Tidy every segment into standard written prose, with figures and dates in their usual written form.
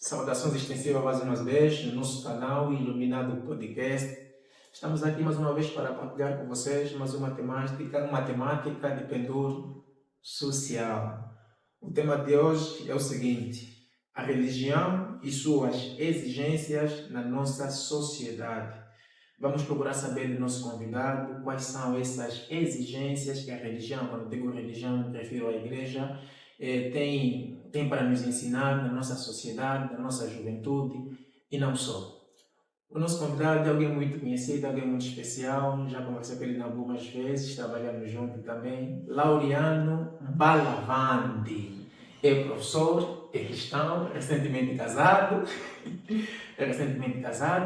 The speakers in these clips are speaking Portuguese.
Saudações extensivas mais uma vez no nosso canal Iluminado Podcast. Estamos aqui mais uma vez para partilhar com vocês mais uma temática de pendor social. O tema de hoje é o seguinte: a religião e suas exigências na nossa sociedade. Vamos procurar saber do nosso convidado quais são essas exigências que a religião, quando digo religião, me refiro à igreja, tem para nos ensinar na nossa sociedade, na nossa juventude e não só. O nosso convidado é alguém muito conhecido, alguém muito especial, já conversei com ele algumas vezes, trabalhamos juntos também. Laureano Balavandi é professor, é cristão, recentemente casado,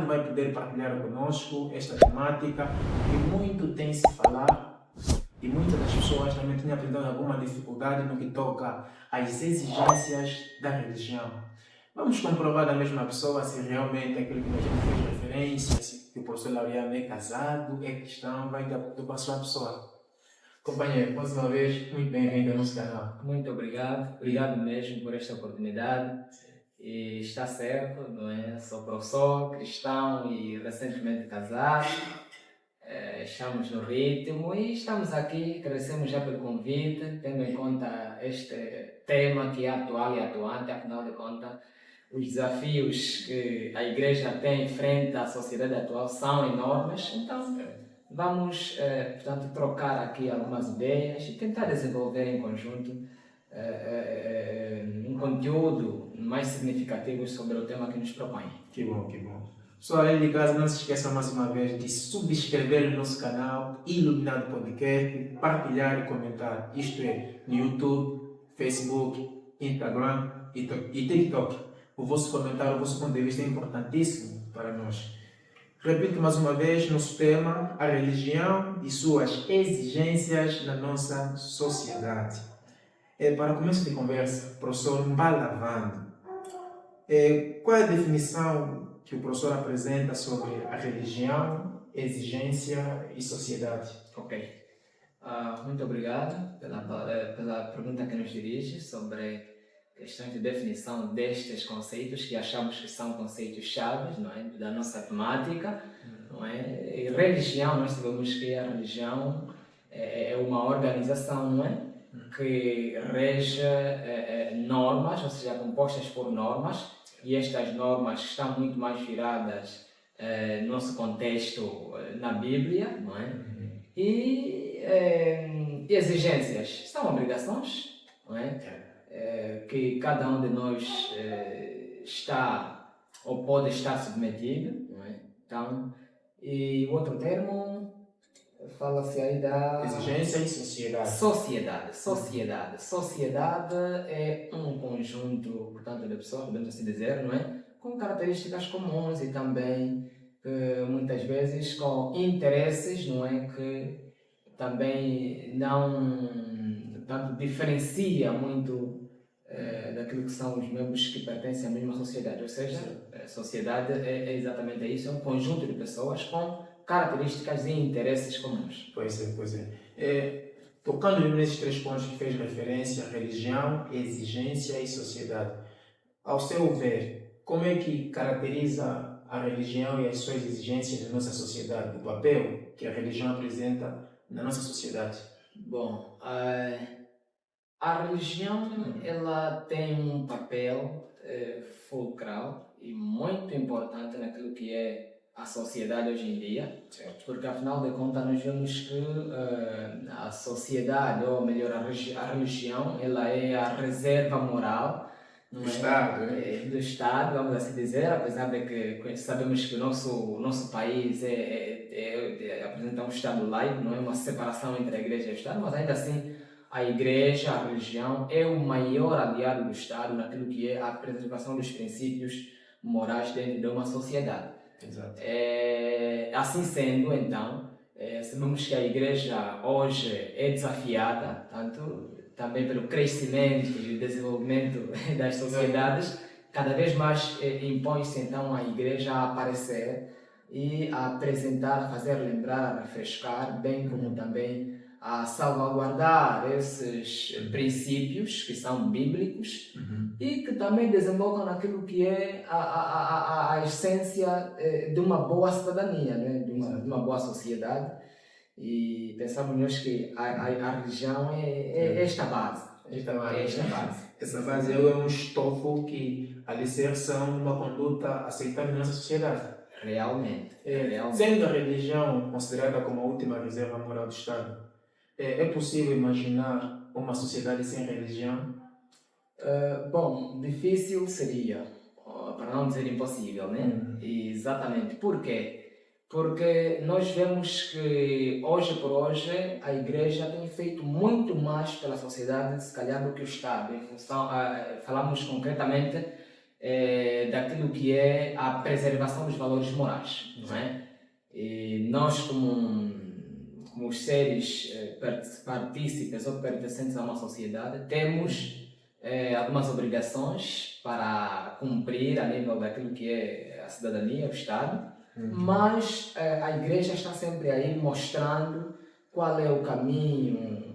vai poder partilhar conosco esta temática que muito tem se falar e muitas das pessoas também têm apresentado alguma dificuldade no que toca às exigências da religião. Vamos comprovar da mesma pessoa se realmente aquilo que a gente fez referência, se o professor Laureano é casado, é cristão, vai dar para a sua pessoa. Companheiro, mais uma vez, muito bem-vindo ao nosso canal. Muito obrigado mesmo por esta oportunidade. E está certo, não é? Sou professor, cristão e recentemente casado. Estamos no ritmo e estamos aqui. Agradecemos já pelo convite, tendo em conta este tema que é atual e atuante. Afinal de contas, os desafios que a igreja tem frente à sociedade atual são enormes. Então, vamos, portanto, trocar aqui algumas ideias e tentar desenvolver em conjunto um conteúdo mais significativo sobre o tema que nos propõe. Que bom, que bom. Pessoal, aí de casa, não se esqueçam mais uma vez de subscrever o nosso canal Iluminado Podcast, partilhar e comentar. Isto é, no YouTube, Facebook, Instagram e TikTok. O vosso comentário, o vosso ponto de vista é importantíssimo para nós. Repito mais uma vez, nosso tema, a religião e suas exigências na nossa sociedade. Para começo de conversa, professor Mbalavandi, qual é a definição que o professor apresenta sobre a religião, exigência e sociedade? Ok. Muito obrigado pela pergunta que nos dirige sobre questões de definição destes conceitos que achamos que são conceitos chaves, não é, da nossa temática, não é? E religião, nós sabemos que a religião é uma organização, não é, que rege normas, ou seja, compostas por normas, e estas normas estão muito mais viradas no nosso contexto na Bíblia, não é? E exigências são obrigações, não é? Que cada um de nós está ou pode estar submetido, não é? Então, e o outro termo fala-se aí da exigência e sociedade. Sociedade é um conjunto, portanto, de pessoas, podemos assim dizer, não é? Com características comuns e também muitas vezes com interesses, não é? Que também não tanto diferencia muito daquilo que são os membros que pertencem à mesma sociedade. Ou seja, a sociedade é exatamente isso, é um conjunto de pessoas com características e interesses comuns. Pois é. Tocando nesses três pontos que fez referência, religião, exigência e sociedade, ao seu ver, como é que caracteriza a religião e as suas exigências na nossa sociedade, o papel que a religião apresenta na nossa sociedade? Bom, a religião ela tem um papel fulcral e muito importante naquilo que é a sociedade hoje em dia, porque afinal de contas nós vemos que a sociedade, ou melhor, a religião, ela é a reserva moral do Estado, do Estado, vamos assim dizer, apesar de que sabemos que o nosso país apresenta um Estado laico, não é uma separação entre a Igreja e o Estado, mas ainda assim a Igreja, a religião, é o maior aliado do Estado naquilo que é a preservação dos princípios morais dentro de uma sociedade. Exato. Assim sendo, então, sabemos que a Igreja hoje é desafiada, tanto também pelo crescimento e desenvolvimento das sociedades, cada vez mais impõe-se então a Igreja a aparecer e a apresentar, a fazer lembrar, a refrescar, bem como também a salvaguardar esses princípios que são bíblicos e que também desembocam naquilo que é a essência de uma boa cidadania, né? de uma boa sociedade. E pensamos nós que a religião é esta base. Essa base é um estofo que alicerça uma conduta aceitável na nossa sociedade. Realmente. Sendo a religião considerada como a última reserva moral do Estado, é possível imaginar uma sociedade sem religião? Bom, difícil seria, para não dizer impossível, né? Exatamente. Por quê? Porque nós vemos que hoje por hoje a Igreja tem feito muito mais pela sociedade, se calhar, do que o Estado. Em função, falamos concretamente daquilo que é a preservação dos valores morais, não é? E nós, como os seres partícipes ou pertencentes a uma sociedade, temos algumas obrigações para cumprir a nível daquilo que é a cidadania, o Estado. Mas a Igreja está sempre aí mostrando qual é o caminho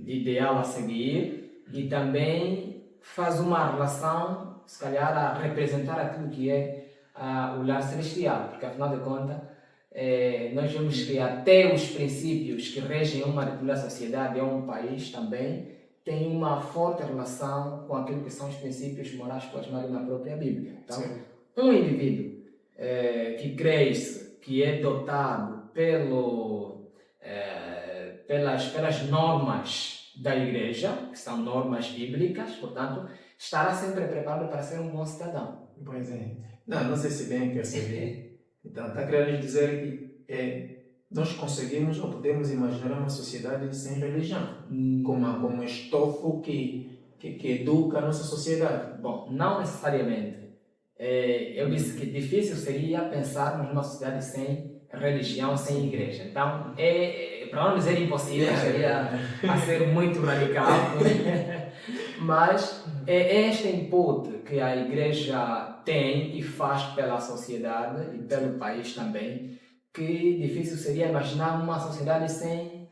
ideal a seguir e também faz uma relação, se calhar, a representar aquilo que é o lar celestial, porque afinal de contas nós vemos que até os princípios que regem uma determinada sociedade ou um país também têm uma forte relação com aquilo que são os princípios morais plasmados na própria Bíblia. Então, um indivíduo que cresce, que é dotado pelas normas da Igreja, que são normas bíblicas, portanto, estará sempre preparado para ser um bom cidadão. Pois é. Não sei se bem percebi. Então, está querendo dizer que nós conseguimos ou podemos imaginar uma sociedade sem religião, como um estofo que educa a nossa sociedade. Bom, não necessariamente. Eu disse que difícil seria pensarmos numa sociedade sem religião, sem igreja. Então, para não dizer impossível, seria a ser muito radical. Mas é este input que a igreja tem e faz pela sociedade e pelo país também, que difícil seria imaginar uma sociedade sem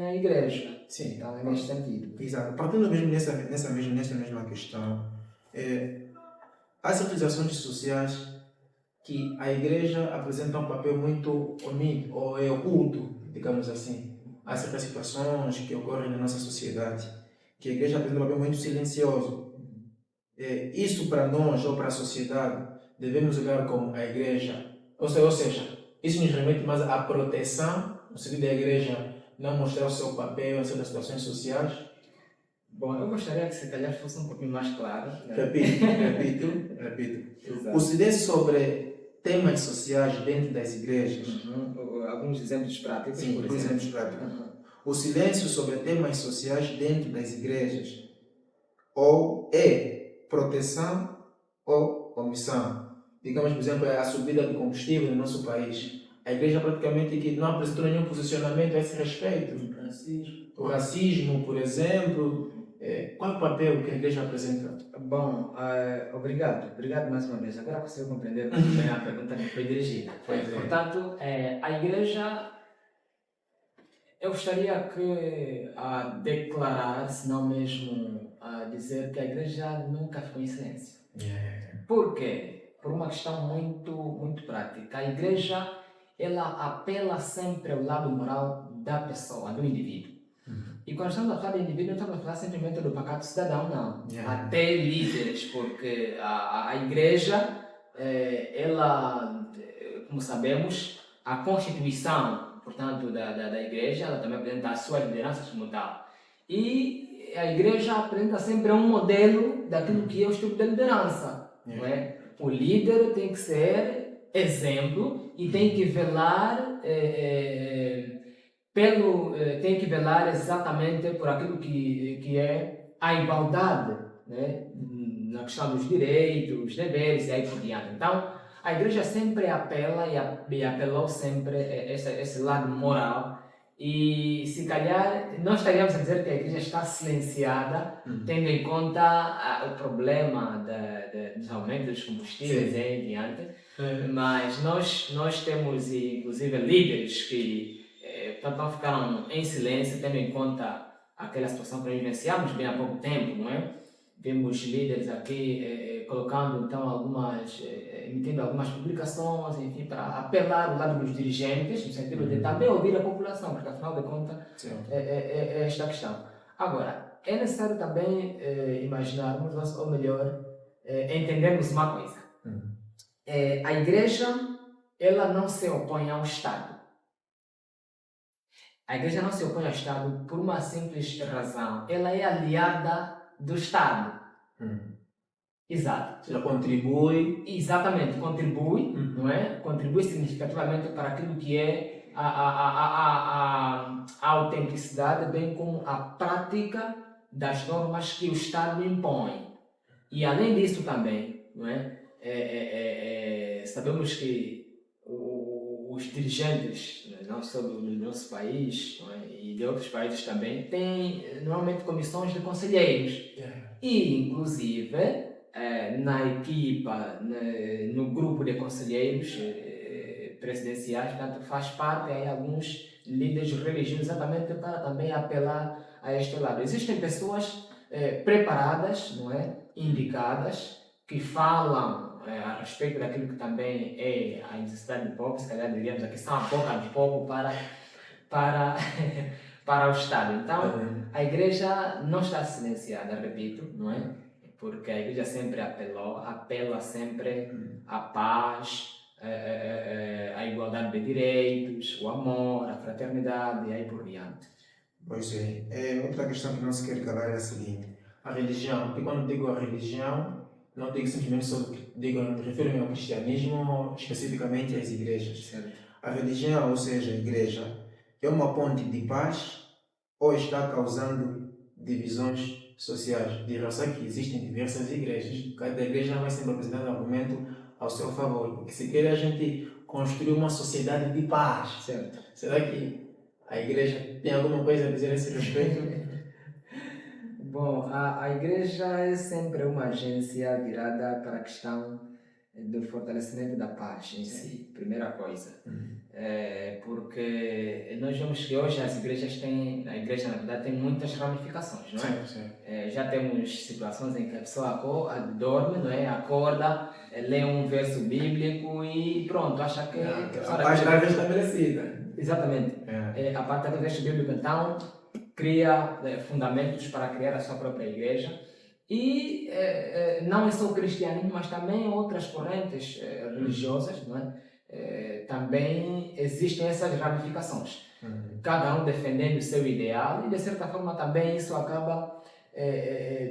a igreja. Sim. Então, é neste sentido. Exato. Partindo mesmo nessa mesma questão, as organizações sociais que a igreja apresenta um papel muito omido ou oculto, digamos assim. Há certas situações que ocorrem na nossa sociedade que a igreja apresenta um papel muito silencioso. Isso para nós ou para a sociedade devemos olhar como a igreja, ou seja, isso nos remete mais à proteção, no sentido da igreja não mostrar o seu papel em certas situações sociais. Bom, eu gostaria que se calhar fosse um pouquinho mais claro. Né? Repito. O silêncio sobre temas sociais dentro das igrejas. Alguns exemplos práticos. Sim, por exemplos práticos. O silêncio sobre temas sociais dentro das igrejas ou é proteção ou omissão. Digamos, por exemplo, a subida do combustível no nosso país. A igreja praticamente que não apresentou nenhum posicionamento a esse respeito. O racismo, por exemplo. Qual é o papel que a igreja apresenta? Bom, obrigado mais uma vez. Agora consigo compreender bem a pergunta que foi dirigida. Portanto, a igreja, eu gostaria que a declarar, se não mesmo a dizer que a igreja nunca ficou em silêncio. Por quê? Por uma questão muito prática. A igreja, ela apela sempre ao lado moral da pessoa, do indivíduo. E quando estamos a falar de indivíduo, não estamos a falar simplesmente do pacato cidadão, não. Até líderes, porque a igreja, ela, como sabemos, a constituição, portanto, da igreja, ela também apresenta as suas lideranças como tal. E a igreja apresenta sempre um modelo daquilo que é o estilo de liderança. Não é? O líder tem que ser exemplo e tem que velar tem que velar exatamente por aquilo que é a igualdade, né? Na questão dos direitos, deveres e aí por diante. Então, a igreja sempre apela e apelou sempre esse lado moral e se calhar não estaríamos a dizer que a igreja está silenciada, tendo em conta o problema dos aumentos dos combustíveis e aí diante, mas nós temos inclusive líderes que então ficaram em silêncio, tendo em conta aquela situação que nós vivenciamos bem há pouco tempo, não é? Vimos líderes aqui colocando então emitindo algumas publicações, enfim, para apelar ao lado dos dirigentes, no sentido de também ouvir a população, porque afinal de contas é esta a questão. Agora, é necessário também imaginarmos, ou melhor, entendermos uma coisa. A igreja, ela não se opõe ao Estado. A igreja não se opõe ao Estado por uma simples razão. Ela é aliada do Estado. Exato. Ela contribui. Exatamente, contribui, não é? Contribui significativamente para aquilo que é a autenticidade, bem como a prática das normas que o Estado impõe. E além disso também, não é? Sabemos que os dirigentes, não só do nosso país, não é? E de outros países também, têm normalmente comissões de conselheiros. E, inclusive, na equipa, no grupo de conselheiros presidenciais, portanto, faz parte aí alguns líderes religiosos, exatamente para também apelar a este lado. Existem pessoas preparadas, não é? Indicadas, que falam a respeito daquilo que também é a necessidade do povo, se calhar diríamos aqui, são a boca do povo para o Estado. Então, a igreja não está silenciada, repito, não é? Porque a igreja sempre apela sempre à paz, à igualdade de direitos, o amor, a fraternidade e aí por diante. Pois é. Outra questão que não se quer calar é a seguinte: a religião, e quando digo a religião, não digo simplesmente refiro-me ao cristianismo, especificamente às igrejas. Certo. A religião, ou seja, a igreja, é uma ponte de paz ou está causando divisões sociais? De razão que existem diversas igrejas. Cada igreja vai sempre apresentando argumento ao seu favor. Porque se quer a gente construir uma sociedade de paz, Certo. será que a igreja tem alguma coisa a dizer a esse respeito? Bom, a igreja é sempre uma agência virada para a questão do fortalecimento da paz em si, primeira coisa. Porque nós vemos que hoje a igreja na verdade tem muitas ramificações, não é? Sim. Já temos situações em que a pessoa dorme, não é? Acorda, lê um verso bíblico e pronto, acha que a paz está estabelecida. Exatamente. A partir do verso bíblico, então, cria fundamentos para criar a sua própria igreja. E não é só o cristianismo, mas também outras correntes religiosas, não é? Também existem essas ramificações. Cada um defendendo o seu ideal e, de certa forma, também isso acaba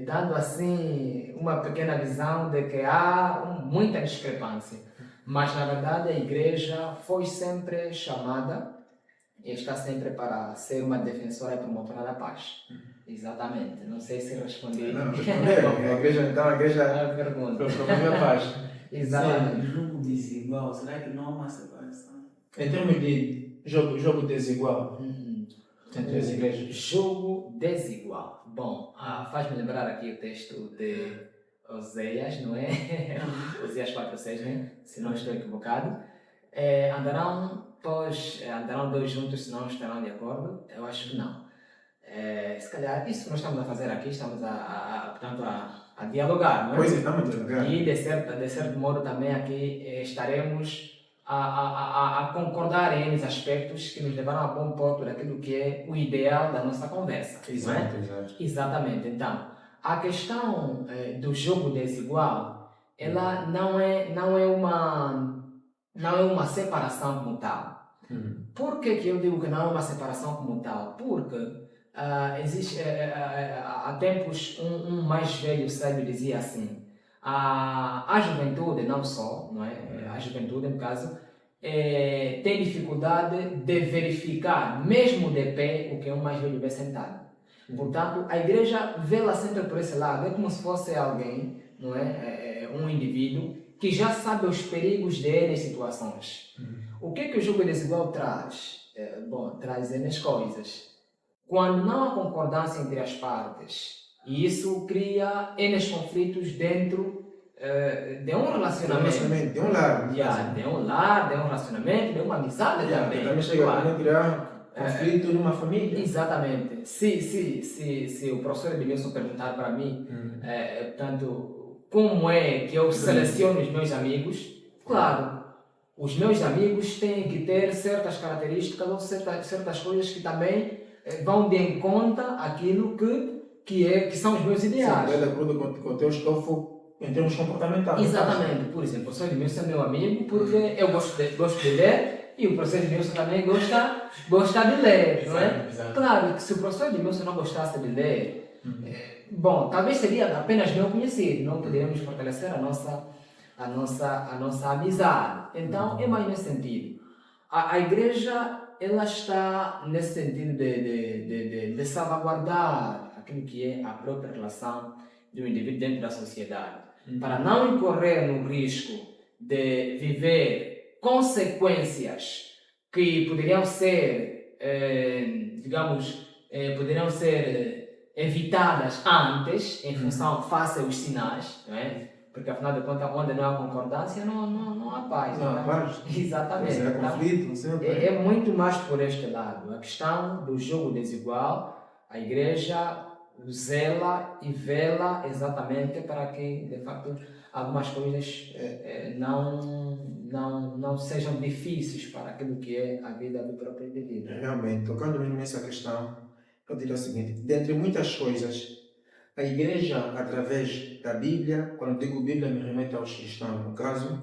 dando assim uma pequena visão de que há muita discrepância. Mas, na verdade, a igreja foi sempre chamada e está sempre para ser uma defensora e promotora da paz. Exatamente. Não sei se respondi. Não, respondeu. A igreja pergunta. promove a paz. Exatamente. Jogo desigual, será que não há uma separação? Em termos de jogo desigual entre as igrejas. Jogo desigual. Bom, faz-me lembrar aqui o texto de Oséias, não é? Oséias 4:6, né? Se não estou equivocado. Andarão dois juntos se não estarão de acordo? Eu acho que não. Se calhar, isso que nós estamos a fazer aqui, estamos portanto, a dialogar, não é? Pois é, estamos a dialogar. E de certo modo também aqui estaremos a concordar em aspectos que nos levaram a bom porto daquilo que é o ideal da nossa conversa. Exato. Exatamente. Então, a questão do jogo desigual, ela não é uma separação como tal. Por que eu digo que não é uma separação como tal? Porque existe, há tempos, um mais velho sábio dizia assim: a juventude, não só, não é? A juventude, no caso, tem dificuldade de verificar, mesmo de pé, o que um mais velho vê sentado. Portanto, a igreja vê-la sempre por esse lado, é como se fosse alguém, não é? Um indivíduo que já sabe os perigos de N situações. O que o jogo desigual traz? Traz N coisas. Quando não há concordância entre as partes, e isso cria N conflitos dentro de um relacionamento. De um lar. De um lar, de um relacionamento, de uma amizade também. Também chega a criar Conflito numa família. Exatamente. Se o professor Edmilson perguntar para mim, portanto, como é que eu seleciono os meus amigos, claro, os meus amigos têm que ter certas características ou certas coisas que também vão de em conta aquilo que são os meus ideais. Sim, de acordo com o teu estofo em termos comportamentais. Exatamente. Por exemplo, o professor Edmilson é meu amigo porque eu gosto de ler e o professor Edmilson também gosta de ler, não é? Exato. Claro que se o professor Edmilson não gostasse de ler, bom, talvez seria apenas meu conhecido, não poderíamos fortalecer a nossa amizade. Então, é mais nesse sentido. A igreja, ela está nesse sentido de salvaguardar aquilo que é a própria relação do indivíduo dentro da sociedade, para não incorrer no risco de viver consequências que poderiam ser, poderiam ser evitadas antes, em função face aos sinais, não é? Porque afinal de contas, onde não há concordância, não há paz. Não há paz. Exatamente. É conflito, sempre. É muito mais por este lado. A questão do jogo desigual, a igreja zela e vela exatamente para que, de facto, algumas coisas não sejam difíceis para aquilo que é a vida do próprio indivíduo. Realmente, tocando mesmo nessa questão, eu diria o seguinte: dentre muitas coisas, a igreja, através da Bíblia, quando digo Bíblia, me remeto aos cristãos, no caso,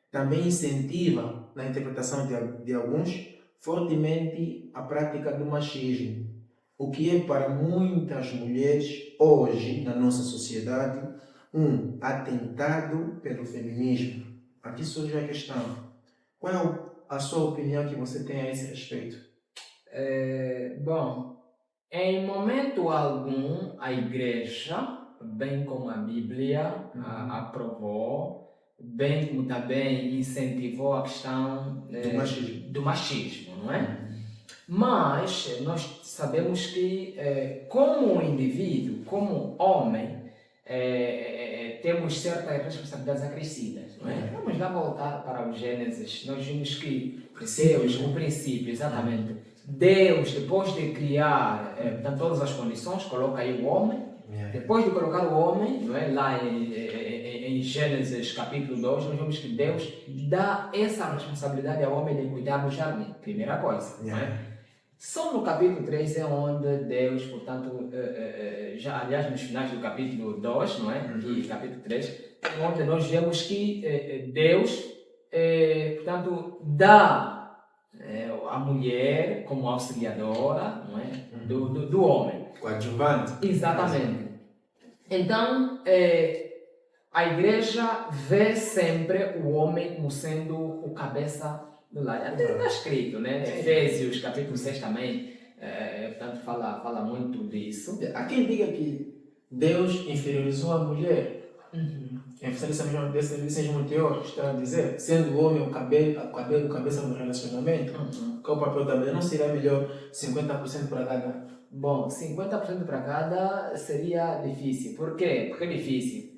também incentiva, na interpretação de alguns, fortemente a prática do machismo, o que é para muitas mulheres, hoje, na nossa sociedade, um atentado pelo feminismo. Aqui surge a questão: qual é a sua opinião que você tem a esse respeito? Bom, em momento algum, a igreja, bem como a Bíblia, aprovou, bem como também incentivou a questão do machismo, não é? Mas nós sabemos que, como indivíduo, como homem, temos certas responsabilidades acrescidas, não é? Vamos lá voltar para o Gênesis. Nós vimos que Deus, o princípio, exatamente, Deus, depois de criar todas as condições, coloca aí o homem. Depois de colocar o homem, não é? Lá em Gênesis capítulo 2, nós vemos que Deus dá essa responsabilidade ao homem de cuidar do jardim. Primeira coisa, não é? Só no capítulo 3 é onde Deus, portanto, aliás, nos finais do capítulo 2, não é? E capítulo 3, é onde nós vemos que Deus, portanto, dá a mulher como auxiliadora, não é? Do homem. Coadjuvante. Exatamente. Então, a igreja vê sempre o homem como sendo o cabeça do lar. Até está escrito, né? Efésios, capítulo 6 também, portanto, fala muito disso. Há quem diga que Deus inferiorizou a mulher. Em função desse mesmo teor, está a dizer, sendo o homem o cabeça do relacionamento, qual o papel da mulher? Não seria melhor 50% para cada? Bom, 50% para cada seria difícil. Por quê? Porque é difícil.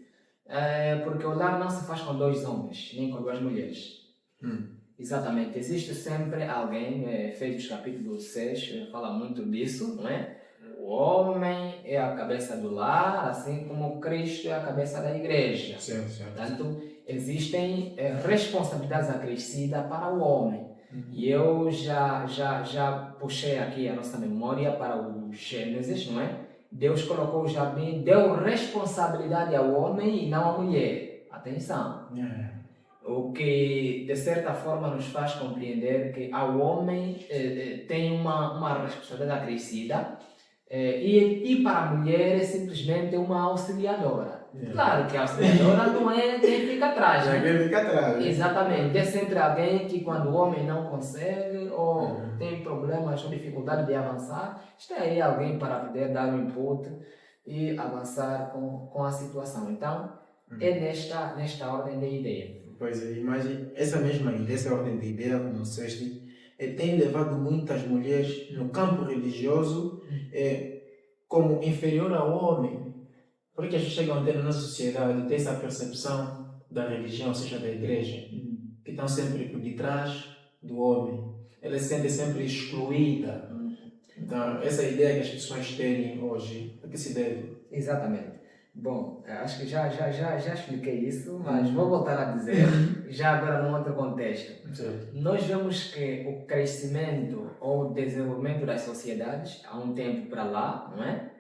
Porque o lar não se faz com dois homens, nem com duas mulheres. Exatamente. Existe sempre alguém, Efésios capítulo 6, fala muito disso, não é? O homem é a cabeça do lar, assim como Cristo é a cabeça da igreja. Certo. Portanto, existem responsabilidades acrescidas para o homem. E eu já puxei aqui a nossa memória para o Gênesis, não é? Deus colocou o jardim, deu responsabilidade ao homem e não à mulher. Atenção! O que, de certa forma, nos faz compreender que ao homem tem uma responsabilidade acrescida e para a mulher é simplesmente uma auxiliadora. Claro que a auxiliadora não é quem fica atrás, né? Quem fica atrás. Exatamente. É sempre alguém que, quando o homem não consegue ou tem problemas ou dificuldade de avançar, está aí alguém para poder dar um input e avançar com a situação. Então, é nesta ordem de ideia. Pois é, imagine, essa ordem de ideia, como disseste, tem levado muitas mulheres no campo religioso como inferior ao homem. Porque as pessoas chegam a ter na nossa sociedade essa percepção da religião, ou seja, da igreja, que estão sempre por detrás do homem. Ela se sente sempre excluída Então, essa ideia que as pessoas têm hoje, a que se deve? Exatamente. Bom, acho que já expliquei isso, mas vou voltar a dizer, já agora num outro contexto. Certo. Nós vemos que o crescimento ou o desenvolvimento das sociedades, há um tempo para lá, não é?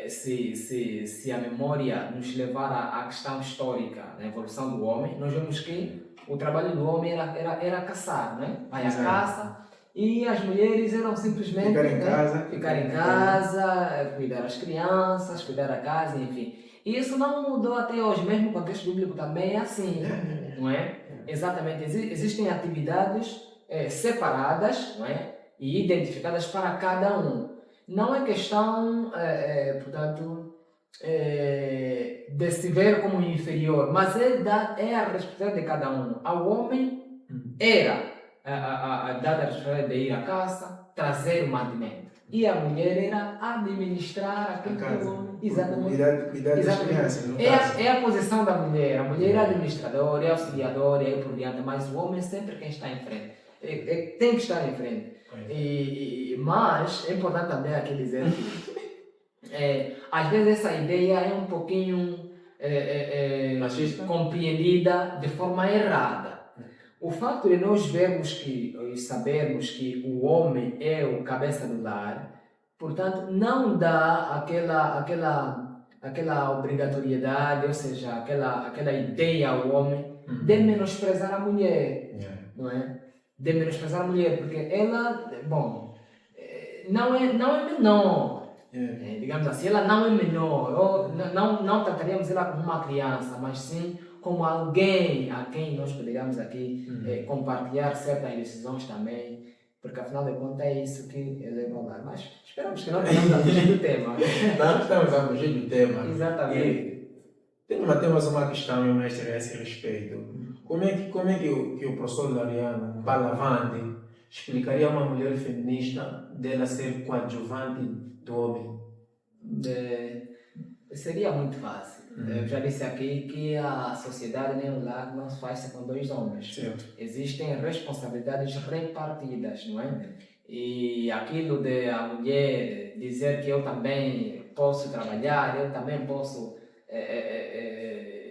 Se a memória nos levar à questão histórica da evolução do homem, nós vemos que o trabalho do homem era caçar, não é? Vai à Exato. caça e as mulheres eram simplesmente ficar em casa, cuidar das crianças, cuidar da casa, enfim. E isso não mudou até hoje, mesmo o contexto bíblico também é assim, não é? Exatamente, existem atividades separadas, não é? E identificadas para cada um. Não é questão, portanto, de se ver como inferior, mas é a responsabilidade de cada um. Ao homem era dada a responsabilidade de ir à caça, trazer o mantimento. E a mulher era administrar aquilo que o homem... Exatamente. Cuidar das crianças, no caso. É a posição da mulher. A mulher é administradora, é auxiliadora, é por diante, mas o homem é sempre quem está em frente. Tem que estar em frente. Mas é importante também aqui dizer que às vezes essa ideia é um pouquinho compreendida de forma errada. O fato de nós vermos e sabermos que o homem é o cabeça do lar, portanto, não dá aquela obrigatoriedade, ou seja, aquela ideia ao homem de menosprezar a mulher, não é? De menosprezar a mulher, porque ela, bom, não é menor, digamos assim, ela não é menor, ou não trataríamos ela como uma criança, mas sim como alguém a quem nós poderíamos aqui compartilhar certas decisões também, porque afinal de contas é isso que eleva ao lar. Mas esperamos que não tenhamos a fugir do tema. Não estamos a fugir do tema. Exatamente. Temos uma questão, meu mestre, a esse respeito. Como é que o professor Lariano Balavante explicaria a uma mulher feminista dela ser coadjuvante do homem? Seria muito fácil. Eu já disse aqui que a sociedade nem o lar não se faz com dois homens. Certo. Existem responsabilidades repartidas, não é? E aquilo de a mulher dizer que eu também posso trabalhar, eu também posso,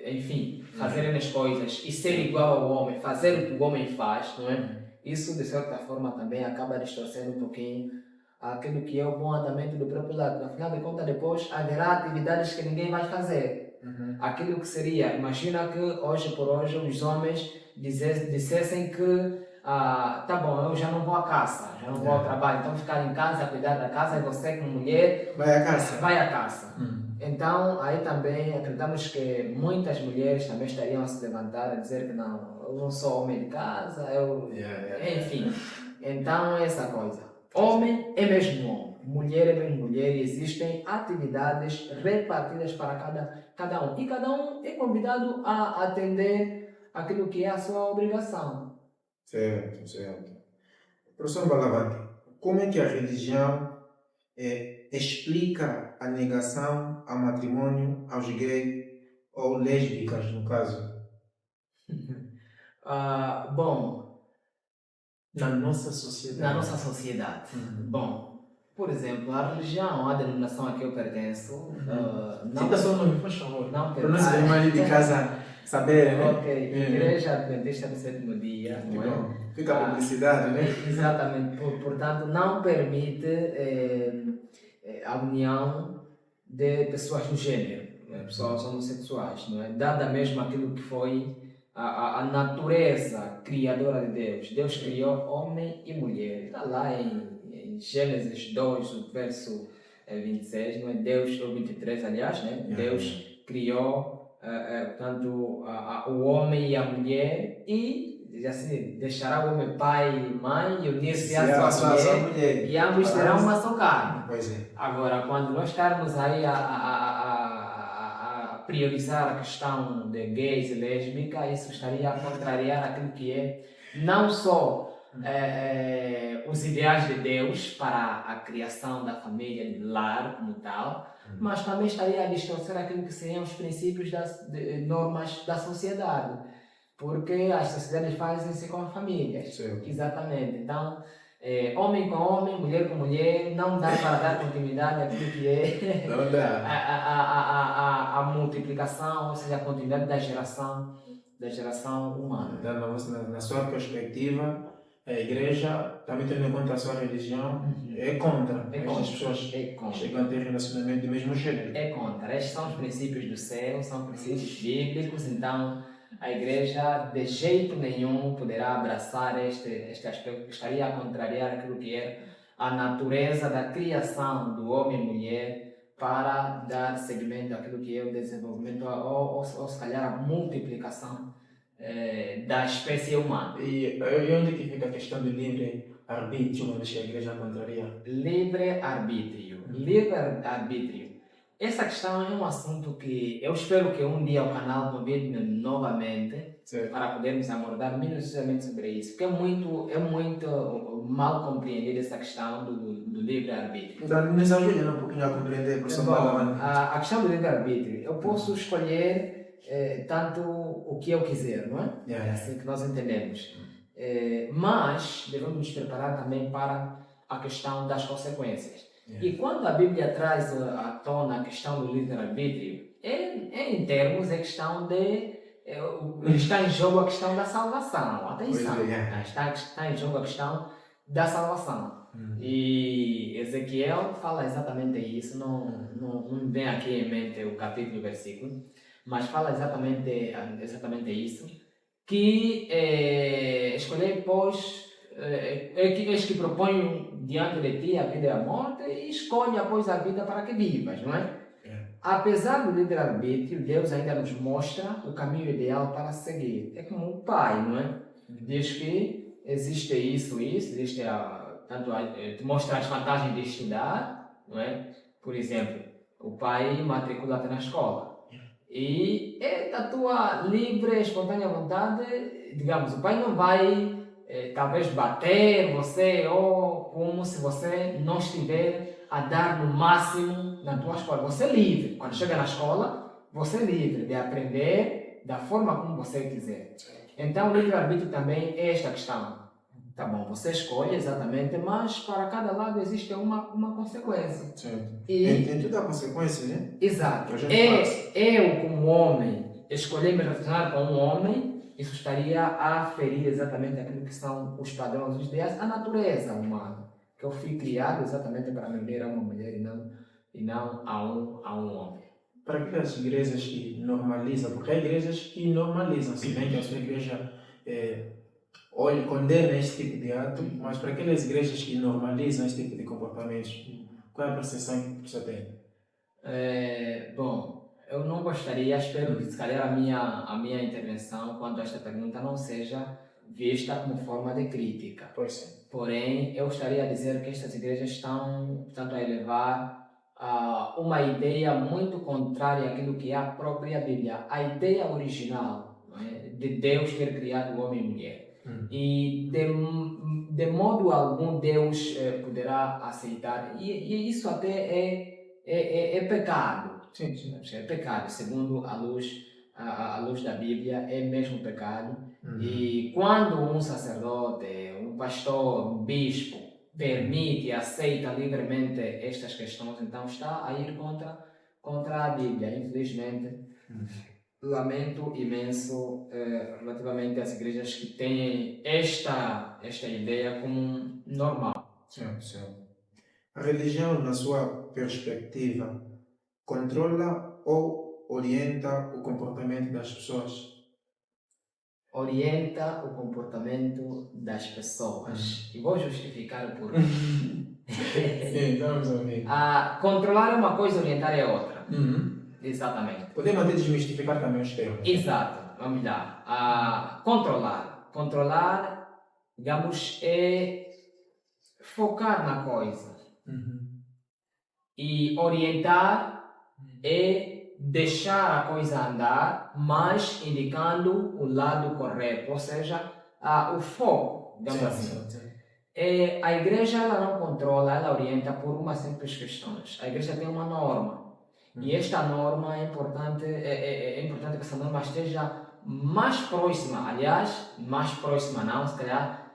enfim, fazer as coisas e ser igual ao homem, fazer o que o homem faz, não é? Isso, de certa forma, também acaba distorcendo um pouquinho aquilo que é o bom andamento do próprio lado. Afinal de contas, depois haverá atividades que ninguém vai fazer. Aquilo que seria, imagina que hoje por hoje os homens dissessem que tá bom, eu já não vou à caça, já não vou ao trabalho, então ficar em casa, cuidar da casa, e você como mulher vai à caça. Então aí também acreditamos que muitas mulheres também estariam a se levantar e dizer que não, eu não sou homem de casa, enfim. Então é essa coisa. Homem é mesmo homem, mulher é mesmo mulher, e existem atividades repartidas para cada um. E cada um é convidado a atender aquilo que é a sua obrigação. Certo. Professor Balavante, como é que a religião explica a negação ao matrimônio aos gays ou lésbicas, no caso? Bom, na nossa sociedade. Bom, por exemplo, a religião, a denominação a que eu pertenço, cita só o nome, por favor. Não para nós irmãs de casa saberem, né? Ok, Igreja Adventista do Sétimo Dia, não é? Fica a publicidade, né? Exatamente, portanto, não permite a união de pessoas do gênero, pessoas homossexuais, não é? Dada mesmo aquilo que foi a natureza criadora de Deus. Deus criou homem e mulher. Está lá em Gênesis 2, o verso 26, não é? Deus, ou 23, aliás, né? Deus criou, portanto, o homem e a mulher e assim, deixará o homem pai e mãe e unir-se à sua mulher e ambos serão uma só carne. Pois é. Agora, quando nós estarmos aí a priorizar a questão de gays e lésbicas, isso estaria a contrariar aquilo que é não só os ideais de Deus para a criação da família, do lar como tal, mas também estaria a distorcer aquilo que seriam os princípios das normas da sociedade, porque as sociedades fazem-se com as famílias. Certo. Exatamente. Então, Homem com homem, mulher com mulher, não dá para dar continuidade àquilo que é Não dá. a multiplicação, ou seja, a continuidade da geração humana. Então, na sua perspectiva, a igreja, também tendo em conta a sua religião, é contra estas pessoas É contra. que chegam a ter relacionamento do mesmo gênero. É contra. Estes são os princípios do céu, são princípios bíblicos, então a igreja de jeito nenhum poderá abraçar este aspecto que estaria a contrariar aquilo que é a natureza da criação do homem e mulher para dar seguimento àquilo que é o desenvolvimento ou se calhar a multiplicação da espécie humana. E onde que fica a questão do livre-arbítrio, uma vez que a igreja contraria? Livre-arbítrio. Livre-arbítrio. Essa questão é um assunto que eu espero que um dia o canal convide-me novamente para podermos abordar minuciosamente sobre isso, porque é muito mal compreendida essa questão do livre-arbítrio. Então, nos ajude um pouquinho a compreender, professor Balawan. A questão do livre-arbítrio, eu posso escolher tanto o que eu quiser, não é? É assim que nós entendemos. Mas devemos nos preparar também para a questão das consequências. E quando a Bíblia traz à tona a questão do livre-arbítrio, em termos, é questão de... está em jogo a questão da salvação. Atenção, está em jogo a questão da salvação. E Ezequiel fala exatamente isso, não me vem aqui em mente o capítulo e o versículo, mas fala exatamente isso, que escolher, pois, eis que proponho diante de ti a vida e a morte, e escolhe após a vida para que vivas, não é? Apesar do livre-arbítrio, Deus ainda nos mostra o caminho ideal para seguir. É como o pai, não é? Diz que existe isso, existe te mostra as vantagens de estudar, não é? Por exemplo, o pai matricula-te na escola. E é da tua livre, espontânea vontade, digamos, o pai não vai talvez bater você ou como se você não estiver a dar no máximo na tua escola. Você é livre. Quando chega na escola, você é livre de aprender da forma como você quiser. Então, o livre-arbítrio também é esta questão. Tá bom, você escolhe exatamente, mas para cada lado existe uma consequência. Certo. E Tem tudo a consequência, né? exato. Eu, como homem, escolher me relacionar com um homem, isso estaria a ferir exatamente aquilo que são os padrões, os ideais, a natureza humana. Que eu fui criado exatamente para me unir a uma mulher e não a um homem. Para aquelas igrejas que normalizam, porque há igrejas que normalizam, se bem que a sua igreja condena este tipo de ato, mas para aquelas igrejas que normalizam este tipo de comportamentos, qual é a percepção que o professor tem? Bom, eu não gostaria, espero que se calhar a minha intervenção quanto a esta pergunta não seja vista como forma de crítica. Pois sim. Porém, eu estaria a dizer que estas igrejas estão, portanto, a elevar uma ideia muito contrária àquilo que é a própria Bíblia, a ideia original, não é? De Deus ter criado o homem e mulher. E de modo algum Deus poderá aceitar, e isso até é pecado. Sim, sim. É pecado, segundo a luz da Bíblia, é mesmo pecado. E quando um sacerdote, um pastor, um bispo permite e aceita livremente estas questões, então está a ir contra a Bíblia. Infelizmente, lamento imenso relativamente às igrejas que têm esta ideia como normal. Certo, certo. A religião, na sua perspectiva, controla ou orienta o comportamento das pessoas? Orienta o comportamento das pessoas. E vou justificar o porquê. Sim, vamos ouvir. Controlar é uma coisa, orientar é outra. Exatamente. Podemos até desmistificar também os termos. Exato. Vamos lá. Controlar, digamos, é focar na coisa. E orientar é deixar a coisa andar, mas indicando o lado correto, ou seja, o foco, digamos assim. A igreja ela não controla, ela orienta por uma simples questão. A igreja tem uma norma. E esta norma é importante que essa norma esteja mais próxima, aliás, mais próxima não, se calhar,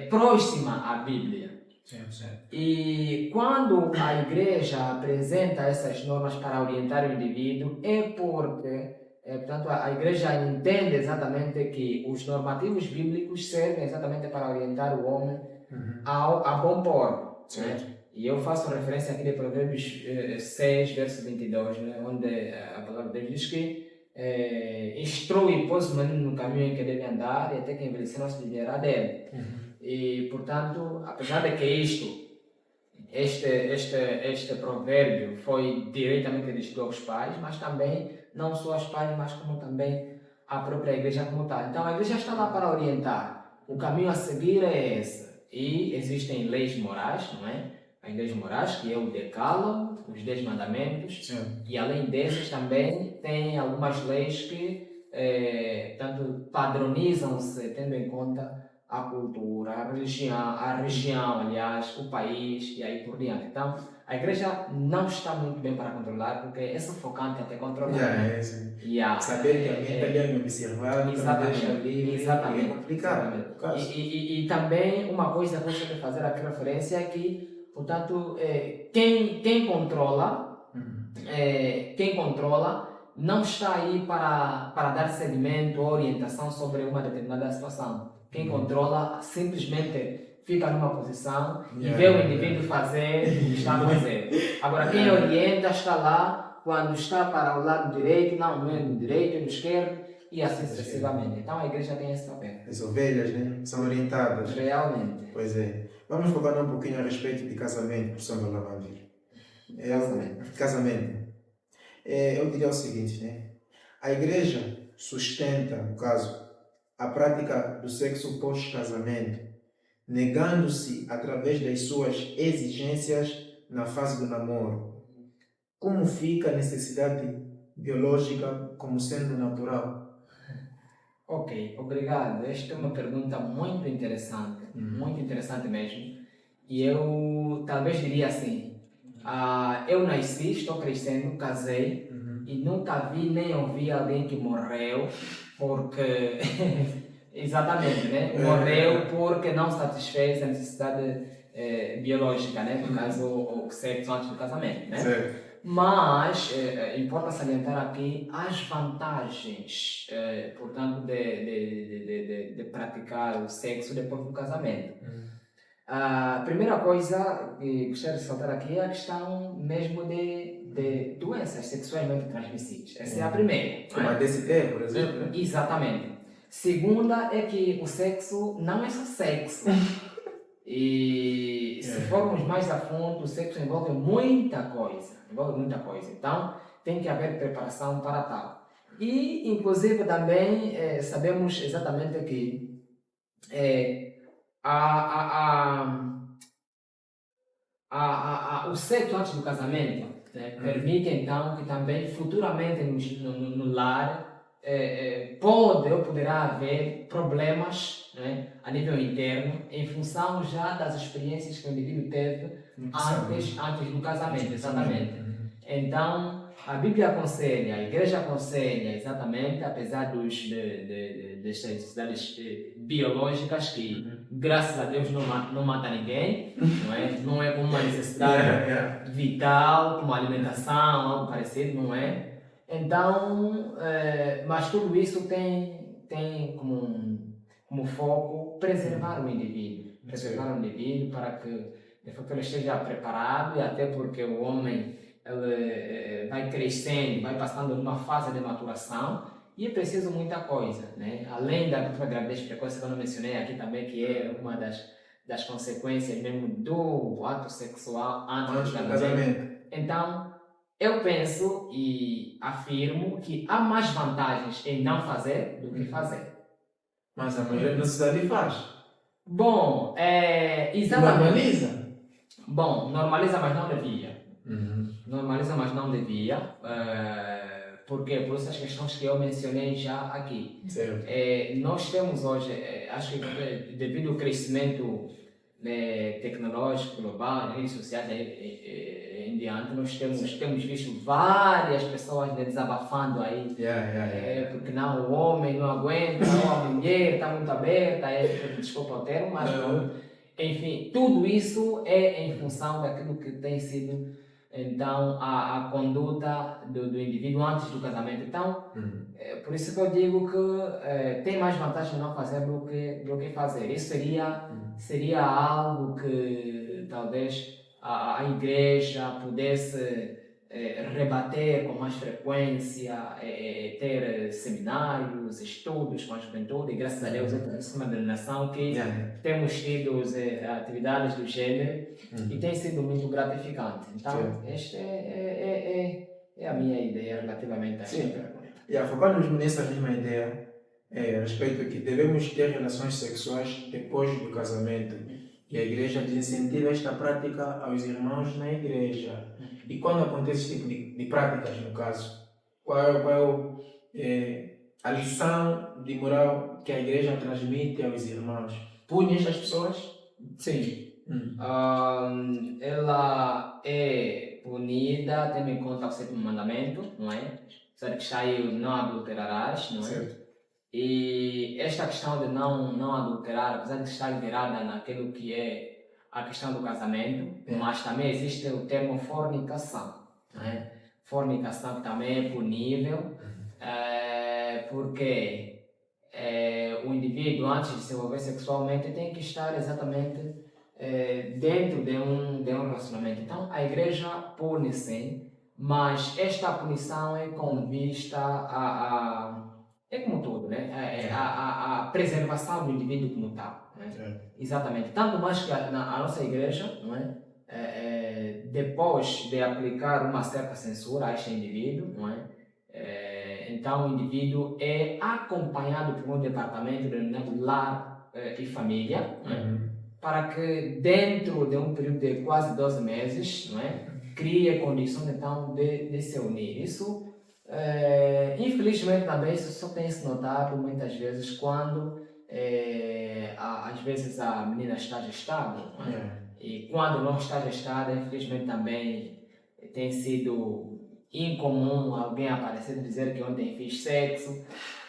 próxima à Bíblia. Certo. E quando a igreja apresenta essas normas para orientar o indivíduo, é porque, portanto, a igreja entende exatamente que os normativos bíblicos servem exatamente para orientar o homem a bom porto. Certo. Né? E eu faço referência aqui de Provérbios 6, verso 22, né? Onde a palavra de Deus diz que instrui e pôs o menino no caminho em que deve andar e até que envelhecer não se desviará dele. E, portanto, apesar de que este provérbio foi diretamente dirigido aos pais, mas também, não só aos pais, mas como também à própria igreja como tal. Então, a igreja está lá para orientar. O caminho a seguir é esse. E existem leis morais, não é? As leis morais, que é o decálogo, os 10 mandamentos, e além desses também tem algumas leis que tanto padronizam-se tendo em conta a cultura, a região, aliás, o país e aí por diante. Então, a igreja não está muito bem para controlar, porque é sufocante até controlar. Saber que alguém está ali a me observar, exatamente, deixa livre, exatamente, é complicado. E também uma coisa que eu gosto de fazer aqui referência é que, portanto, quem controla, não está aí para dar seguimento ou orientação sobre uma determinada situação. Quem controla simplesmente fica numa posição e vê o indivíduo fazer o que está a fazer. Agora, quem orienta está lá quando está para o lado direito, não é no direito, no esquerdo, e assim sucessivamente. Então, a igreja tem esse papel. As ovelhas, né, são orientadas. Realmente. Pois é. Vamos focar um pouquinho a respeito de casamento, professor Lavandir. Casamento. Eu diria o seguinte, né? A igreja sustenta, no caso, a prática do sexo pós-casamento, negando-se através das suas exigências na fase do namoro. Como fica a necessidade biológica como sendo natural? Ok, obrigado. Esta é uma pergunta muito interessante mesmo. E eu talvez diria assim, eu nasci, estou crescendo, casei e nunca vi nem ouvi alguém que morreu porque... Exatamente, né? Morreu porque não satisfez a necessidade biológica, né? No caso, o sexo antes do casamento, né? Certo. Mas importa salientar aqui as vantagens, portanto, de praticar o sexo depois do casamento. A primeira coisa que gostaria de ressaltar aqui é a questão mesmo de doenças sexualmente transmissíveis. Essa é a primeira. Como a DST, por exemplo. Exatamente. Segunda é que o sexo não é só sexo. E se formos mais a fundo, o sexo envolve muita coisa. Então, tem que haver preparação para tal. E, inclusive, também sabemos exatamente que o sexo antes do casamento permite, então, que também futuramente no lar poderá haver problemas, né, a nível interno, em função já das experiências que o indivíduo teve antes do casamento, exatamente. Então, a Bíblia aconselha, a Igreja aconselha, exatamente, apesar das necessidades biológicas que, graças a Deus, não mata ninguém, não é como uma necessidade vital, como alimentação, algo parecido, não é? Então, mas tudo isso tem como foco preservar o indivíduo. Para que de fato ele esteja preparado, e até porque o homem ele vai crescendo, vai passando numa fase de maturação e é preciso muita coisa, né? Além da gravidez precoce que eu não mencionei aqui também, que é uma das consequências mesmo do ato sexual antes do casamento. Então, eu penso e afirmo que há mais vantagens em não fazer do que fazer. Mas a maioria da sociedade faz. Bom, exatamente. Normaliza? Bom, normaliza, mas não devia. Normaliza, mas não devia. Por quê? Por essas questões que eu mencionei já aqui. Certo. Nós temos hoje, acho que devido ao crescimento tecnológico global, redes sociais, em diante, nós temos visto várias pessoas, né, desabafando aí, porque não, o homem não aguenta, ou a mulher está muito aberta, desculpa o termo, mas pronto. Enfim, tudo isso é em função daquilo que tem sido, então, a conduta do indivíduo antes do casamento. Então, por isso que eu digo que tem mais vantagem não fazer do que fazer. Isso seria algo que talvez a igreja pudesse rebater com mais frequência, ter seminários, estudos com a juventude, e graças a Deus eu tenho uma denominação que temos tido atividades do gênero e tem sido muito gratificante. Então, esta é a minha ideia relativamente a esta pergunta. Focando-nos nessa mesma ideia, a respeito que devemos ter relações sexuais depois do casamento. E a igreja desincentiva esta prática aos irmãos na igreja. E quando acontece esse tipo de práticas, no caso, qual é a lição de moral que a igreja transmite aos irmãos? Pune estas pessoas? Sim. Ela é punida, tendo em conta o sétimo mandamento, não é? Sabe que está aí, não adulterarás, não é? Certo. E esta questão de não adulterar, apesar de estar virada naquilo que é a questão do casamento, mas também existe o termo fornicação, não é? Fornicação que também é punível, porque o indivíduo, antes de se envolver sexualmente, tem que estar exatamente dentro de um relacionamento. Então, a igreja pune sim, mas esta punição é com vista é como tudo, né? A preservação do indivíduo como tal. Né? Exatamente. Tanto mais que a nossa igreja, não é? Depois de aplicar uma certa censura a este indivíduo, não é? Então o indivíduo é acompanhado por um departamento denominado Lar e Família, não é? Para que dentro de um período de quase 12 meses, não é? Crie condições então de se unir. Isso infelizmente também isso só tem se notado muitas vezes quando às vezes a menina está gestada, não é? E quando não está gestada, infelizmente também tem sido incomum alguém aparecer e dizer que ontem fiz sexo,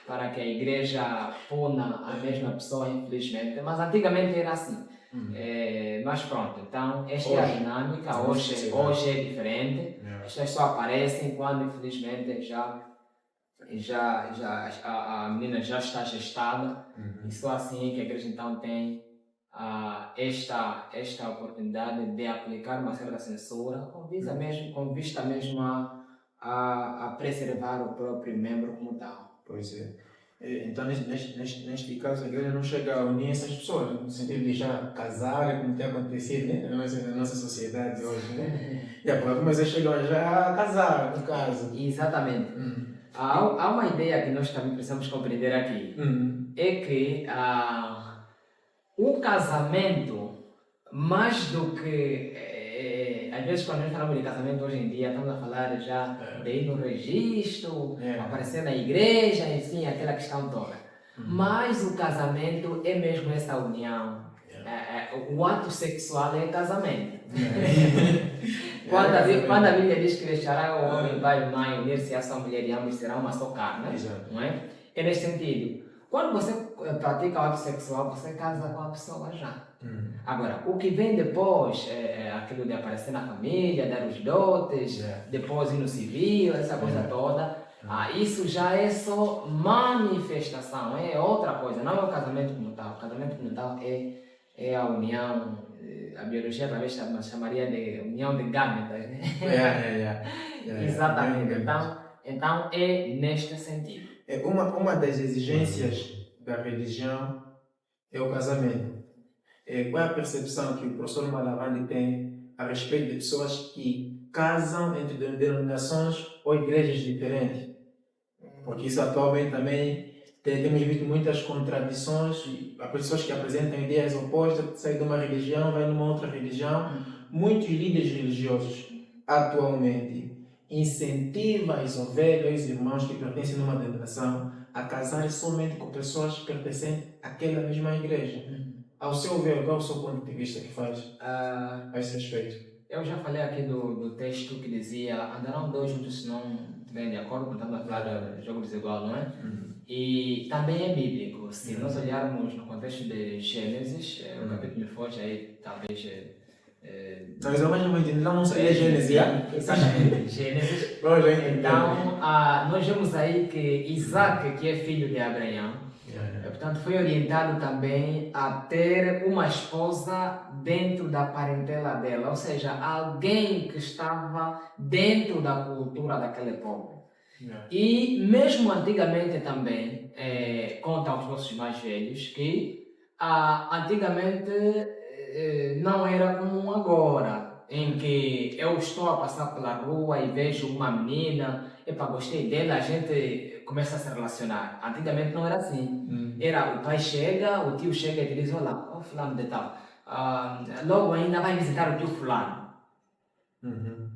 para que a igreja puna a mesma pessoa, infelizmente. Mas antigamente era assim. Mas pronto, então esta é a dinâmica, hoje é diferente. Estas só aparecem quando infelizmente a menina já está gestada, e só assim é que a igreja então tem esta oportunidade de aplicar uma certa censura com vista mesmo a preservar o próprio membro como tal. Pois é. Então, neste caso, a igreja não chega a unir essas pessoas, no sentido de já casar, como tem acontecido, né? na nossa sociedade hoje. Né? Mas eles chegam já a casar, no caso. Exatamente. Há uma ideia que nós também precisamos compreender aqui, é que o casamento, mais do que às vezes quando nós falamos de casamento hoje em dia, estamos a falar já de ir no registro, aparecer na igreja, enfim, aquela questão toda. Mas o casamento é mesmo essa união. O ato sexual é casamento. Quando a Bíblia diz que deixará o homem, pai e mãe, unir-se à sua mulher e ambos serão uma só carne, não é? É nesse sentido. Quando você pratica o ato sexual, você casa com a pessoa já. Agora, o que vem depois é aquilo de aparecer na família, dar os dotes, depois ir no civil, essa coisa toda. Isso já é só manifestação, é outra coisa, não é o casamento como tal. O casamento como tal é a união, a biologia talvez chamaria de união de gametas, né? Exatamente. Então é neste sentido. Uma das exigências da religião é o casamento. Qual é a percepção que o professor Malavandi tem a respeito de pessoas que casam entre denominações ou igrejas diferentes? Porque isso atualmente também temos visto muitas contradições. Há pessoas que apresentam ideias opostas, saem de uma religião, vai numa outra religião. Muitos líderes religiosos atualmente incentivam as ovelhas, os irmãos que pertencem a uma denominação a casarem somente com pessoas pertencentes àquela mesma igreja. Ao seu ver, qual é o seu ponto de vista que faz a esse respeito? Eu já falei aqui do texto que dizia andarão dois juntos se não estiverem de acordo, quando estamos a falar de jogo desigual, não é? E também é bíblico. Se nós olharmos no contexto de Gênesis, o capítulo me foge aí, talvez. Nós vamos entender, não seria Gênesis, Exatamente, Gênesis. Vamos já entender. Então, nós vemos aí que Isaac, que é filho de Abraão, portanto, foi orientado também a ter uma esposa dentro da parentela dela, ou seja, alguém que estava dentro da cultura daquele povo. E mesmo antigamente também, contam os nossos mais velhos que antigamente não era como agora, em que eu estou a passar pela rua e vejo uma menina, epa, gostei dela, a gente começa a se relacionar. Antigamente não era assim. Era o pai chega, o tio chega e te diz, olá, o fulano de tal, logo ainda vai visitar o tio fulano.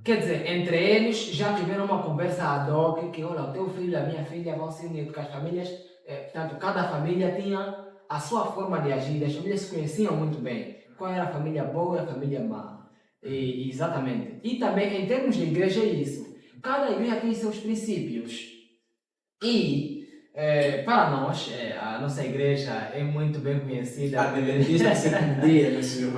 Quer dizer, entre eles já tiveram uma conversa ad hoc que, olha, o teu filho e a minha filha vão se unir, porque as famílias, portanto, cada família tinha a sua forma de agir, as famílias se conheciam muito bem. Qual era a família boa e a família má. Exatamente. E também, em termos de igreja, é isso. Cada igreja tem seus princípios. E, para nós, a nossa igreja é muito bem conhecida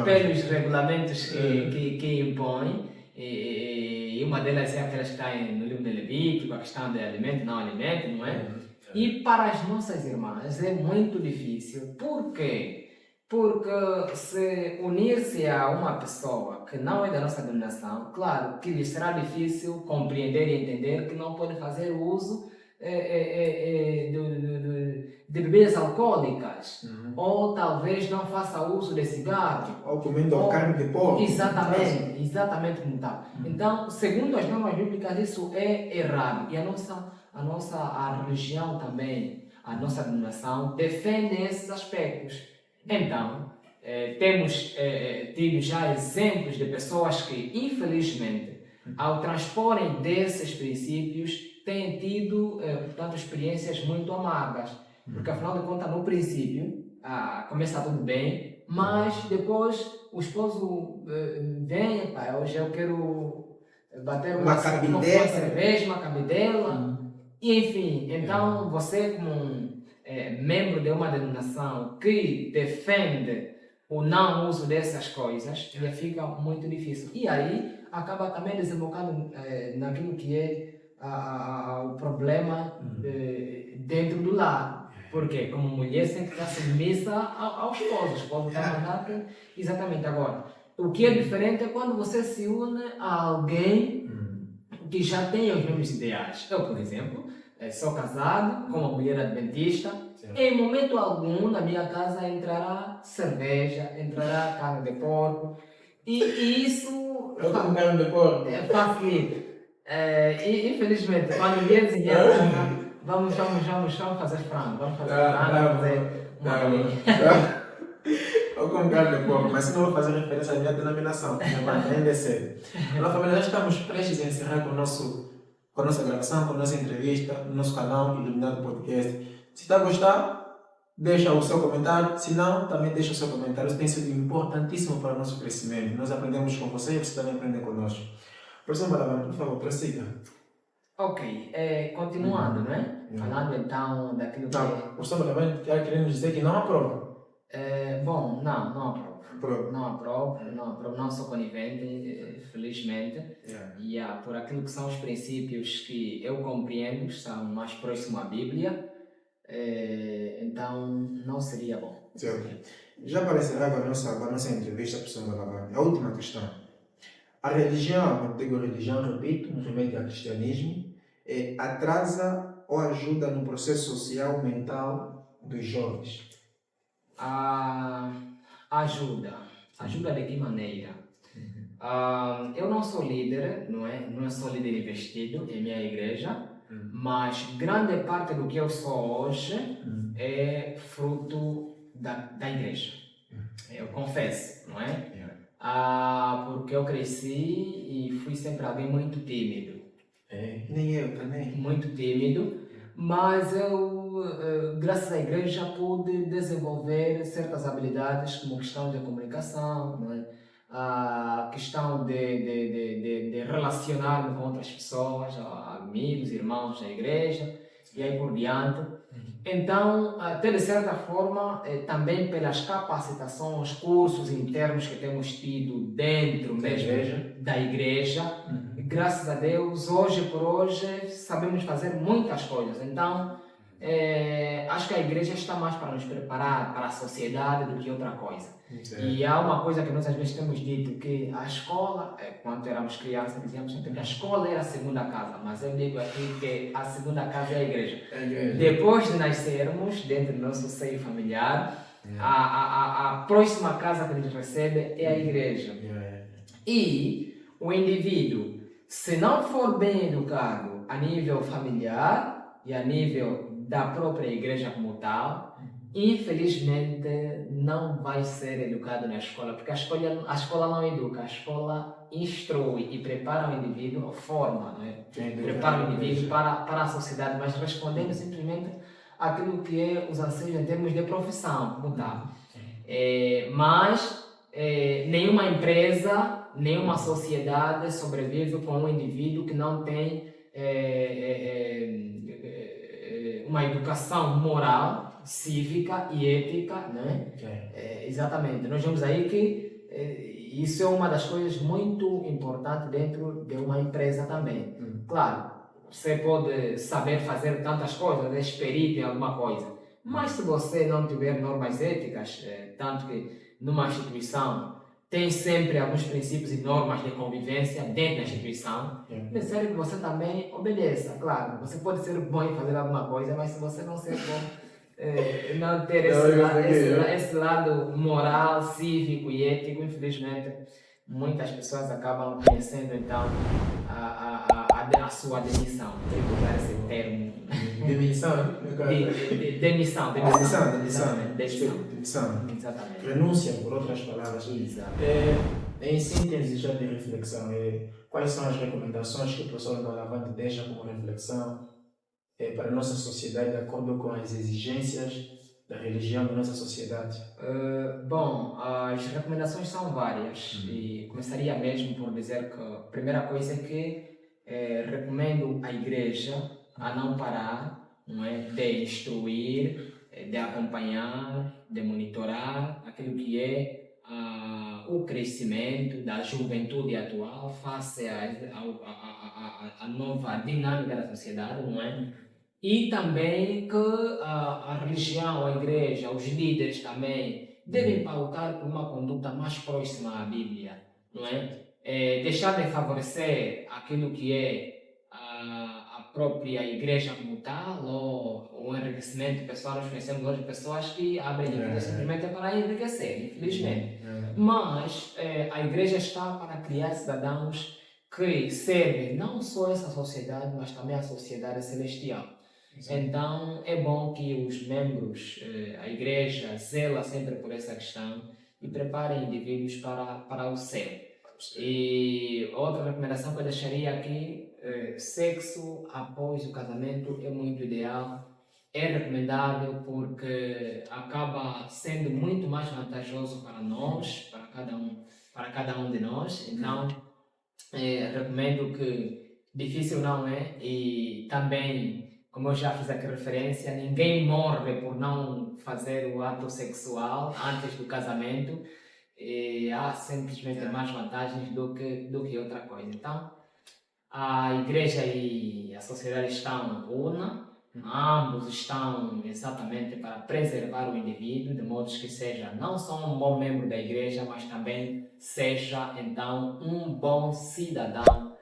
pelos regulamentos que impõe. E uma delas é aquelas que está no livro de Levítico, a questão de alimento, não alimento, não é? E para as nossas irmãs é muito difícil. Por quê? Porque se unir-se a uma pessoa que não é da nossa denominação, claro que lhes será difícil compreender e entender que não pode fazer uso de bebidas alcoólicas, ou talvez não faça uso de cigarro, ou comendo carne de porco. Exatamente como tal. Então, segundo as normas bíblicas, isso é errado. E a nossa religião também, a nossa denominação, defende esses aspectos. Então, temos tido já exemplos de pessoas que, infelizmente, ao transporem desses princípios, têm tido, portanto, experiências muito amargas. Porque, afinal de contas, no princípio, começa tudo bem, mas depois o esposo vem, pá, hoje eu quero bater uma cerveja, uma cabidela, e enfim, então você como membro de uma denominação que defende o não uso dessas coisas, fica muito difícil. E aí acaba também desembocando naquilo que é o problema dentro do lar. Porque como mulher tem que estar submissa ao esposo. O esposo está mandando exatamente agora. O que é diferente é quando você se une a alguém que já tem os mesmos ideais. Eu, por exemplo, sou casado com uma mulher adventista. Em momento algum na minha casa entrará cerveja, entrará carne de porco. E isso Eu como carne de porco. facilita. Infelizmente, quando dizem vamos fazer frango, vamos fazer uma galinha. Eu como carne de porco, mas não vou fazer referência à minha denominação, porque ainda é cedo. Olá família, já estamos prestes a encerrar com a nossa gravação, com a nossa entrevista, no nosso canal Iluminado Podcast. Se está a gostar, deixa o seu comentário, se não, também deixa o seu comentário. Isso tem sido importantíssimo para o nosso crescimento. Nós aprendemos com você e você também aprende conosco. Professor Balaban, por favor, prossiga. Ok, continuando, não é? Falando então daquilo que... Não, professor Balaban, querendo dizer que não aprova. Bom, não aprovo. Não sou conivente, felizmente. E por aquilo que são os princípios que eu compreendo, são mais próximos à Bíblia, então não seria bom. Certo. Já para encerrar a nossa entrevista, professor Balaban, a última questão. A religião, quando digo religião, repito, no remete ao cristianismo, atrasa ou ajuda no processo social mental dos jovens? Ajuda de que maneira? Eu não sou líder, não sou líder investido em minha igreja, mas grande parte do que eu sou hoje é fruto da igreja. Eu confesso, não é? Porque eu cresci e fui sempre alguém muito tímido. Nem eu também. Muito tímido, mas eu, graças à igreja, pude desenvolver certas habilidades como questão de comunicação, não é? a questão de relacionar-me com outras pessoas, amigos, irmãos da igreja e aí por diante. Então, até de certa forma, também pelas capacitações, cursos internos que temos tido dentro mesmo da igreja, graças a Deus, hoje por hoje, sabemos fazer muitas coisas. Então, acho que a igreja está mais para nos preparar para a sociedade do que outra coisa. E há uma coisa que nós às vezes temos dito, que a escola, quando éramos crianças, dizíamos sempre que a escola era a segunda casa, mas eu digo aqui que a segunda casa é a igreja. Depois de nascermos, dentro do nosso seio familiar, a próxima casa que nos recebe é a igreja. E o indivíduo, se não for bem educado a nível familiar e a nível da própria igreja como tal, infelizmente não vai ser educado na escola, porque a escola não educa, a escola instrui e prepara o indivíduo, forma, não é? Prepara o indivíduo para a sociedade, mas respondendo simplesmente aquilo que é os anseios em termos de profissão, como tal. Mas nenhuma empresa, nenhuma sociedade sobrevive com um indivíduo que não tem uma educação moral, cívica e ética, né? Exatamente. Nós vemos aí que isso é uma das coisas muito importantes dentro de uma empresa também. Claro, você pode saber fazer tantas coisas, é perito em alguma coisa, mas se você não tiver normas éticas, tanto que numa instituição tem sempre alguns princípios e normas de convivência dentro da instituição, é necessário que você também obedeça. Claro, você pode ser bom em fazer alguma coisa, mas se você não ser bom, não ter esse lado moral, cívico e ético, infelizmente, muitas pessoas acabam conhecendo então a sua demissão. Tenho que usar esse termo. Demissão. Exatamente. Renúncia, por outras palavras. Exato. Em síntese, já de reflexão, quais são as recomendações que o professor Balavante deixa como reflexão para a nossa sociedade, de acordo com as exigências da religião da nossa sociedade? Bom, as recomendações são várias e começaria mesmo por dizer que a primeira coisa é que recomendo à igreja a não parar, não é, de instruir, de acompanhar, de monitorar aquilo que é o crescimento da juventude atual face à nova dinâmica da sociedade, não é? E também que a religião, a igreja, os líderes também devem pautar por uma conduta mais próxima à Bíblia, não é? Deixar de favorecer aquilo que é a própria igreja como tal, ou o enriquecimento pessoal. Nós conhecemos hoje pessoas que abrem a igreja simplesmente para enriquecer, infelizmente. Mas a igreja está para criar cidadãos que servem não só essa sociedade, mas também a sociedade celestial. Então é bom que os membros, a igreja, zela sempre por essa questão e preparem indivíduos para o céu. E outra recomendação que eu deixaria aqui, sexo após o casamento é muito ideal, é recomendável porque acaba sendo muito mais vantajoso para nós, para cada um de nós. Então recomendo que difícil não é, e também, como eu já fiz aqui referência, ninguém morre por não fazer o ato sexual antes do casamento. Há simplesmente mais vantagens do que outra coisa. Então, a igreja e a sociedade estão una, ambos estão exatamente para preservar o indivíduo, de modo que seja não só um bom membro da igreja, mas também seja então um bom cidadão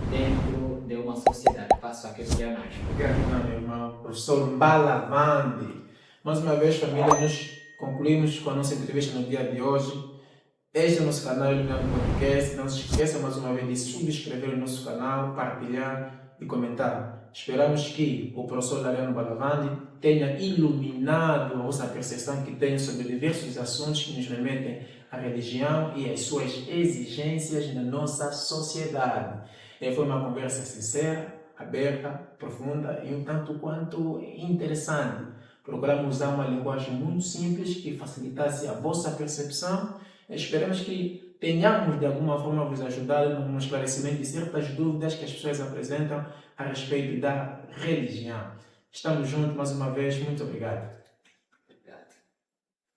dentro de uma sociedade. Passo a questionar. Obrigado, meu irmão. Professor Balavante. Mais uma vez, família, nós concluímos com a nossa entrevista no dia de hoje. Este é o nosso canal Iluminado Podcast. Não se esqueça mais uma vez de subscrever o nosso canal, partilhar e comentar. Esperamos que o professor Lariano Balavante tenha iluminado a vossa percepção que tem sobre diversos assuntos que nos remetem à religião e às suas exigências na nossa sociedade. Foi uma conversa sincera, aberta, profunda e um tanto quanto interessante. Procuramos usar uma linguagem muito simples que facilitasse a vossa percepção. Esperamos que tenhamos de alguma forma vos ajudar no esclarecimento de certas dúvidas que as pessoas apresentam a respeito da religião. Estamos juntos mais uma vez, muito obrigado.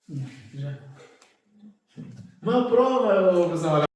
Obrigado. Uma prova, pessoal.